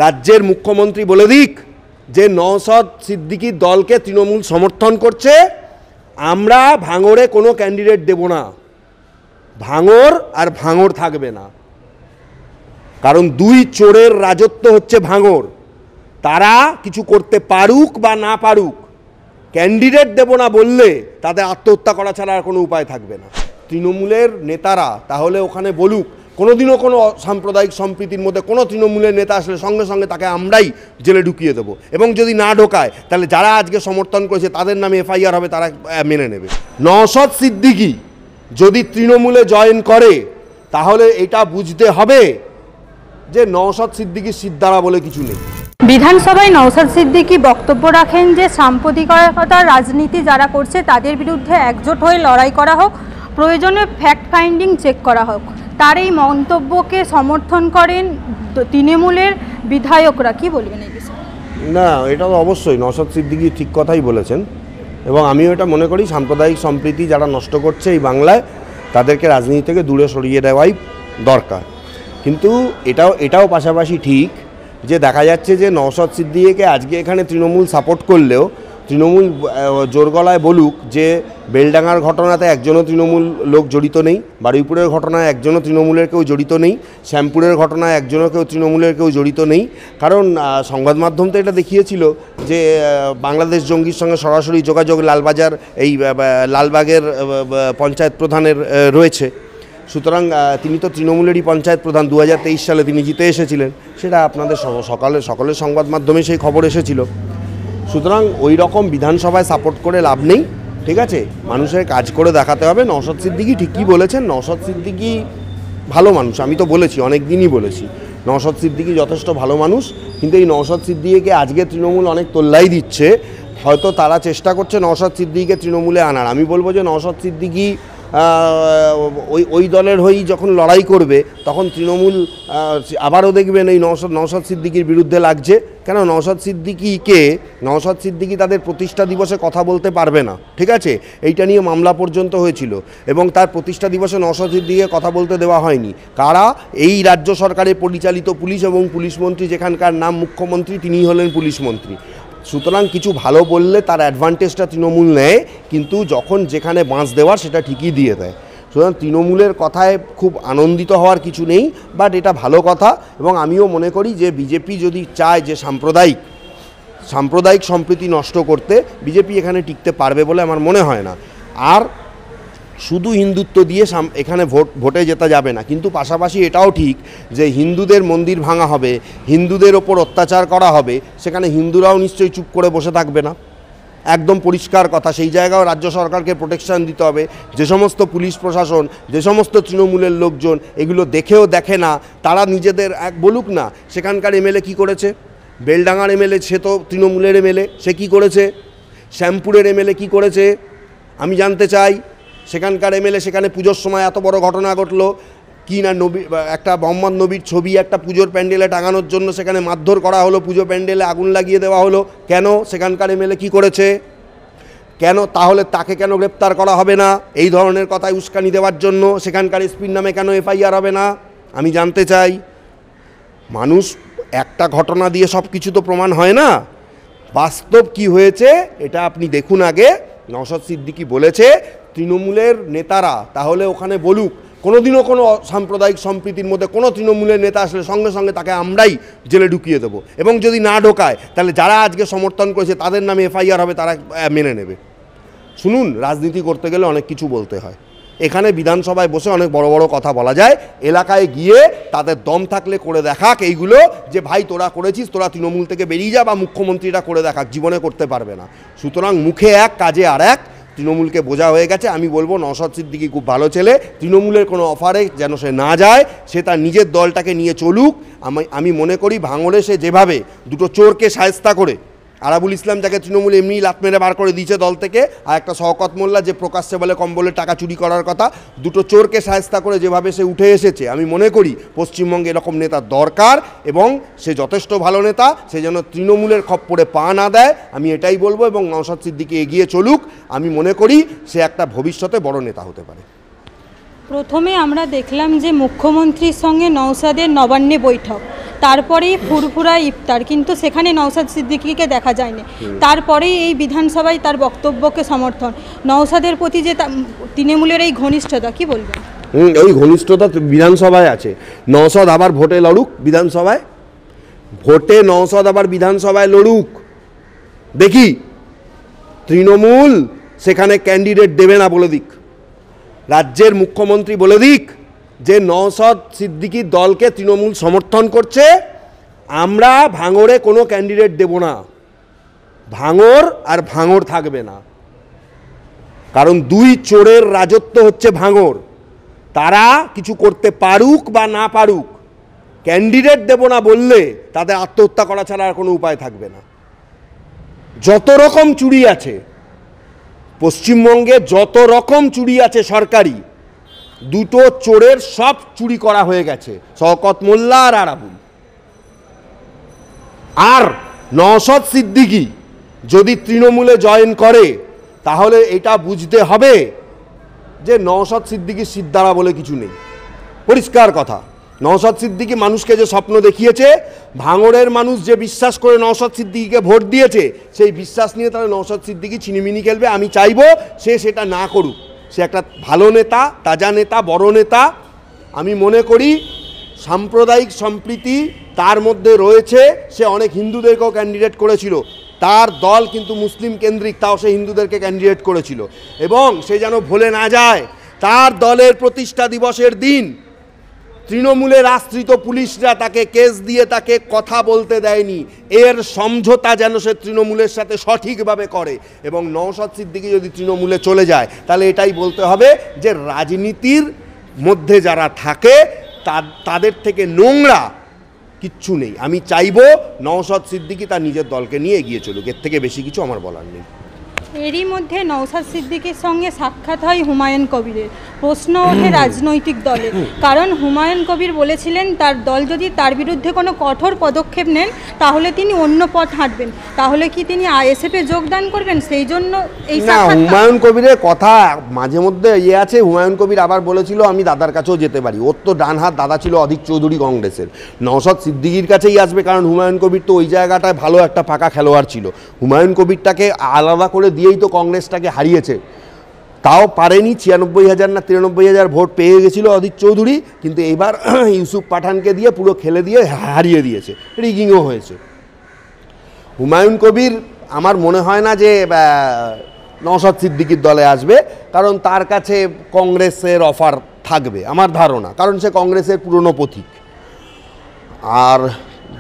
রাজ্যের মুখ্যমন্ত্রী বলে দিক যে নওশাদ সিদ্দিকীর দলকে তৃণমূল সমর্থন করছে, আমরা ভাঙড়ে কোনো ক্যান্ডিডেট দেব না, ভাঙড় আর ভাঙড় থাকবে না। কারণ দুই চোরের রাজত্ব হচ্ছে ভাঙড়, তারা কিছু করতে পারুক বা না পারুক, ক্যান্ডিডেট দেব না বললে তাদের আত্মহত্যা করা ছাড়া আর কোনো উপায় থাকবে না। তৃণমূলের নেতারা তাহলে ওখানে বলুক, কোনোদিনও কোনো সাম্প্রদায়িক সম্প্রীতির মধ্যে কোনো তৃণমূলের নেতা আসলে সঙ্গে সঙ্গে তাকে আমরাই জেলে ঢুকিয়ে দেবো, এবং যদি না ঢোকায় তাহলে যারা আজকে সমর্থন করেছে তাদের নামে এফআইআর হবে, তারা মেনে নেবে। নওশাদ সিদ্দিকী যদি তৃণমূলে জয়েন করে তাহলে এটা বুঝতে হবে যে নওশাদ সিদ্দিকীর সিদ্ধারা বলে কিছু নেই। বিধানসভায় নওশাদ সিদ্দিকী বক্তব্য রাখেন যে সাম্প্রদায়িকতার রাজনীতি যারা করছে তাদের বিরুদ্ধে একজোট হয়ে লড়াই করা হোক, প্রয়োজনে ফ্যাক্ট ফাইন্ডিং চেক করা হোক। তার এই মন্তব্যকে সমর্থন করেন তৃণমূলের বিধায়করা, কি বলবেন এই বিষয়ে? না, এটা তো অবশ্যই নওশাদ সিদ্দিকী ঠিক কথাই বলেছেন, এবং আমিও এটা মনে করি সাম্প্রদায়িক সম্প্রীতি যারা নষ্ট করছে এই বাংলায় তাদেরকে রাজনীতি থেকে দূরে সরিয়ে দেওয়াই দরকার। কিন্তু এটাও পাশাপাশি ঠিক যে দেখা যাচ্ছে যে নওশাদ সিদ্দিকীকে আজকে এখানে তৃণমূল সাপোর্ট করলেও তৃণমূল জোর গলায় বলুক যে বেলডাঙ্গার ঘটনাতে একজনও তৃণমূল লোক জড়িত নেই, বারুইপুরের ঘটনায় একজনও তৃণমূলের কেউ জড়িত নেই, শ্যামপুরের ঘটনায় একজনও কেউ তৃণমূলের কেউ জড়িত নেই। কারণ সংবাদ মাধ্যম তো এটা দেখিয়েছিল যে বাংলাদেশ জঙ্গির সঙ্গে সরাসরি যোগাযোগ লালবাগের পঞ্চায়েত প্রধানের রয়েছে। সুতরাং তিনি তো তৃণমূলেরই পঞ্চায়েত প্রধান, 2023 সালে তিনি জিতে এসেছিলেন, সেটা আপনাদের সকলের সংবাদ মাধ্যমে সেই খবর এসেছিল। সুতরাং ওই রকম বিধানসভায় সাপোর্ট করে লাভ নেই, ঠিক আছে, মানুষের কাজ করে দেখাতে হবে। নওশাদ সিদ্দিকী ঠিকই বলেছেন, নওশাদ সিদ্দিকী ভালো মানুষ, আমি তো বলেছি, অনেক দিনই বলেছি নওশাদ সিদ্দিকী যথেষ্ট ভালো মানুষ। কিন্তু এই নওশাদ সিদ্দিকীকে আজকে তৃণমূল অনেক তোল্লাই দিচ্ছে, হয়তো তারা চেষ্টা করছে নওশাদ সিদ্দিকীকে তৃণমূলে আনার। আমি বলবো যে নওশাদ সিদ্দিকী ওই দলের হয়েই যখন লড়াই করবে তখন তৃণমূল আবারও দেখবেন এই নওশাদ সিদ্দিকীর বিরুদ্ধে লাগছে। কেন নওশাদ সিদ্দিকী তাদের প্রতিষ্ঠা দিবসে কথা বলতে পারবে না, ঠিক আছে, এইটা নিয়ে মামলা পর্যন্ত হয়েছিল, এবং তার প্রতিষ্ঠা দিবসে নওশাদ সিদ্দিকীকে কথা বলতে দেওয়া হয়নি। কারা? এই রাজ্য সরকারের পরিচালিত পুলিশ এবং পুলিশ মন্ত্রী, যেখানকার নাম মুখ্যমন্ত্রী, তিনিই হলেন পুলিশ মন্ত্রী। সুতরাং কিছু ভালো বললে তার অ্যাডভান্টেজটা তৃণমূল নেয়, কিন্তু যখন যেখানে বাঁশ দেওয়ার সেটা ঠিকই দিয়ে দেয়। সুতরাং তৃণমূলের কথায় খুব আনন্দিত হওয়ার কিছু নেই, বাট এটা ভালো কথা। এবং আমিও মনে করি যে বিজেপি যদি চায় যে সাম্প্রদায়িক সম্প্রীতি নষ্ট করতে, বিজেপি এখানে টিকতে পারবে বলে আমার মনে হয় না। আর শুধু হিন্দুত্ব দিয়ে এখানে ভোটে যেতে যাবে না, কিন্তু পাশাপাশি এটাও ঠিক যে হিন্দুদের মন্দির ভাঙা হবে, হিন্দুদের ওপর অত্যাচার করা হবে, সেখানে হিন্দুরাও নিশ্চয়ই চুপ করে বসে থাকবে না, একদম পরিষ্কার কথা। সেই জায়গাও রাজ্য সরকারকে প্রোটেকশন দিতে হবে। যে সমস্ত পুলিশ প্রশাসন, যে সমস্ত তৃণমূলের লোকজন এগুলো দেখেও দেখে না, তারা নিজেদের বলুক না সেখানকার এমএলএ কী করেছে। বেলডাঙ্গার এমএলএ সে তো তৃণমূলের এমএলএ, সে কী করেছে? শ্যামপুরের এমএলএ কী করেছে আমি জানতে চাই। সেখানকার এমএলএ, সেখানে পুজোর সময় এত বড় ঘটনা ঘটলো, কি না একটা মোহাম্মদ নবীর ছবি একটা পুজোর প্যান্ডেলে টাঙানোর জন্য সেখানে মারধর করা হলো, পুজো প্যান্ডেলে আগুন লাগিয়ে দেওয়া হলো। কেন? সেখানকার এমএলএ কী করেছে? কেন তাহলে তাকে কেন গ্রেপ্তার করা হবে না? এই ধরনের কথায় উস্কানি দেওয়ার জন্য সেখানকার এসপির নামে কেন এফআইআর হবে না আমি জানতে চাই। মানুষ একটা ঘটনা দিয়ে সব কিছু তো প্রমাণ হয় না, বাস্তব কি হয়েছে এটা আপনি দেখুন। আগে নওশাদ সিদ্দিকী বলেছে তৃণমূলের নেতারা তাহলে ওখানে বলুক, কোনোদিনও কোনো সাম্প্রদায়িক সম্প্রীতির মধ্যে কোনো তৃণমূলের নেতা আসলে সঙ্গে সঙ্গে তাকে আমরাই জেলে ঢুকিয়ে দেবো, এবং যদি না ঢোকায় তাহলে যারা আজকে সমর্থন করেছে তাদের নামে এফআইআর হবে, তারা মেনে নেবে। শুনুন, রাজনীতি করতে গেলে অনেক কিছু বলতে হয়। এখানে বিধানসভায় বসে অনেক বড় বড় কথা বলা যায়, এলাকায় গিয়ে তাদের দম থাকলে করে দেখাক এইগুলো, যে ভাই তোরা করেছিস, তোরা তৃণমূল থেকে বেরিয়ে যা, বা মুখ্যমন্ত্রীরা করে দেখাক, জীবনে করতে পারবে না। সুতরাং মুখে এক কাজে আর এক, তৃণমূলকে বোঝা হয়ে গেছে। আমি বলবো নওশাদ সিদ্দিকী খুব ভালো ছেলে, তৃণমূলের কোনো অফারে যেন সে না যায়, সে তার নিজের দলটাকে নিয়ে চলুক। আমি মনে করি ভাঙড়ে সে যেভাবে দুটো চোরকে শায়েস্তা করে, আরাবুল ইসলাম যাকে তৃণমূল এমনি লাত মেরে বার করে দিয়েছে দল থেকে, আর একটা শওকত মোল্লা যে প্রকাশ্যে বলে কম্বলের টাকা চুরি করার কথা, দুটো চোরকে শায়েস্তা করে যেভাবে সে উঠে এসেছে, আমি মনে করি পশ্চিমবঙ্গে এরকম নেতা দরকার, এবং সে যথেষ্ট ভালো নেতা, সে যেন তৃণমূলের খপ্পরে পা না দেয়, আমি এটাই বলবো। এবং নওশাদ সিদ্দিকী এগিয়ে চলুক, আমি মনে করি সে একটা ভবিষ্যতে বড় নেতা হতে পারে। প্রথমে আমরা দেখলাম যে মুখ্যমন্ত্রীর সঙ্গে নওশাদের নবান্নে বৈঠক, তারপরেই ফুরফুরা ইফতার, কিন্তু সেখানে নওশাদ সিদ্দিকীকে দেখা যায়নি। তারপরেই এই বিধানসভায় তার বক্তব্যকে সমর্থন, নওশাদের প্রতি যে তৃণমূলের এই ঘনিষ্ঠতা, কি বলবেন? ওই ঘনিষ্ঠতা বিধানসভায় আছে। নওশাদ আবার ভোটে লড়ুক বিধানসভায়, ভোটে নওশাদ আবার বিধানসভায় লড়ুক, দেখি তৃণমূল সেখানে ক্যান্ডিডেট দেবে না বলে দিক, রাজ্যের মুখ্যমন্ত্রী বলে দিক যে নওশাদ সিদ্দিকীর দলকে তৃণমূল সমর্থন করছে, আমরা ভাঙড়ে কোনো ক্যান্ডিডেট দেব না, ভাঙড় আর ভাঙড় থাকবে না। কারণ দুই চোরের রাজত্ব হচ্ছে ভাঙড়, তারা কিছু করতে পারুক বা না পারুক, ক্যান্ডিডেট দেব না বললে তাদের আত্মহত্যা করা ছাড়া আর কোনো উপায় থাকবে না। যত রকম চুরি আছে পশ্চিমবঙ্গে, যত রকম চুরি আছে সরকারি, দুটো চোরের সব চুরি করা হয়ে গেছে, শওকত মোল্লা আর আরাবুল। আর নওশাদ সিদ্দিকী যদি তৃণমূলে জয়েন করে তাহলে এটা বুঝতে হবে যে নওশাদ সিদ্দিকীর সিদ্ধারা বলে কিছু নেই, পরিষ্কার কথা। নওশাদ সিদ্দিকী মানুষকে যে স্বপ্ন দেখিয়েছে, ভাঙড়ের মানুষ যে বিশ্বাস করে নওশাদ সিদ্দিকীকে ভোট দিয়েছে, সেই বিশ্বাস নিয়ে তাহলে নওশাদ সিদ্দিকী ছিনিমিনি খেলবে। আমি চাইবো সে সেটা না করুক, সে একটা ভালো নেতা, তাজা নেতা, বড় নেতা। আমি মনে করি সাম্প্রদায়িক সম্প্রীতি তার মধ্যে রয়েছে, সে অনেক হিন্দুদেরকেও ক্যান্ডিডেট করেছিল, তার দল কিন্তু মুসলিম কেন্দ্রিক, তাও সে হিন্দুদেরকে ক্যান্ডিডেট করেছিল। এবং সে যেন ভুলে না যায়, তার দলের প্রতিষ্ঠা দিবসের দিন তৃণমূলের আশ্রিত পুলিশরা তাকে কেস দিয়ে তাকে কথা বলতে দেয়নি, এর সমঝোতা যেন সে তৃণমূলের সাথে সঠিকভাবে করে। এবং নওশাদ সিদ্দিকী যদি তৃণমূলে চলে যায় তাহলে এটাই বলতে হবে যে রাজনীতির মধ্যে যারা থাকে তাদের থেকে নোংরা কিচ্ছু নেই। আমি চাইবো নওশাদ সিদ্দিকী তার নিজের দলকে নিয়ে এগিয়ে চলুক, এর থেকে বেশি কিছু আমার বলার নেই। এরই মধ্যে নওশাদ সিদ্দিকীর সঙ্গে সাক্ষাৎ হয় হুমায়ুন কবিরের, প্রশ্ন ওঠে রাজনৈতিক দলে, কারণ হুমায়ুন কবির বলেছিলেন তার দল যদি তার বিরুদ্ধে কোনো কঠোর পদক্ষেপ নেন তাহলে তিনি অন্য পথ হাঁটবেন। তাহলে কি তিনি আইএসএফে যোগদান করবেন? সেই জন্য এই না, হুমায়ুন কবিরের কথা মাঝে মধ্যে আছে। হুমায়ুন কবির আবার বলেছিল আমি দাদার কাছেও যেতে পারি, ওর তো ডান হাত দাদা ছিল অধীর চৌধুরী কংগ্রেসের, নওশাদ সিদ্দিকীর কাছেই আসবে, কারণ হুমায়ুন কবির তো ওই জায়গাটায় ভালো একটা ফাঁকা খেলোয়াড় ছিল। হুমায়ুন কবিরটাকে আলাদা করে দিয়েই তো কংগ্রেসটাকে হারিয়েছে, তাও পারেনি। 96,000 না 93,000 ভোট পেয়ে গেছিল অধীর চৌধুরী, কিন্তু এবার ইউসুফ পাঠানকে দিয়ে পুরো খেলে দিয়ে হারিয়ে দিয়েছে, রিগিংও হয়েছে। হুমায়ুন কবির আমার মনে হয় না যে নওশাদ সিদ্দিকীর দলে আসবে, কারণ তার কাছে কংগ্রেসের অফার থাকবে আমার ধারণা, কারণ সে কংগ্রেসের পুরনো পথিক। আর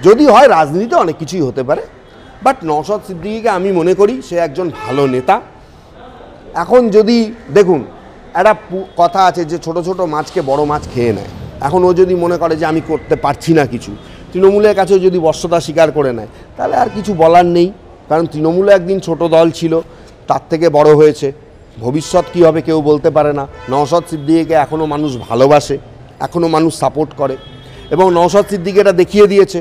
যদি হয় রাজনীতিতে অনেক কিছুই হতে পারে, বাট নওশাদ সিদ্দিকীকে আমি মনে করি সে একজন ভালো নেতা। এখন যদি দেখুন, একটা কথা আছে যে ছোট ছোট মাছকে বড় মাছ খেয়ে নেয়। এখন ও যদি মনে করে যে আমি করতে পারছি না কিছু, তৃণমূলের কাছেও যদি বশ্যতা স্বীকার করে নেয়, তাহলে আর কিছু বলার নেই। কারণ তৃণমূলে একদিন ছোট দল ছিল, তার থেকে বড় হয়েছে, ভবিষ্যৎ কী হবে কেউ বলতে পারে না। নওশাদ সিদ্দিকীকে এখনও মানুষ ভালোবাসে, এখনও মানুষ সাপোর্ট করে, এবং নওশাদ সিদ্দিকী এটা দেখিয়ে দিয়েছে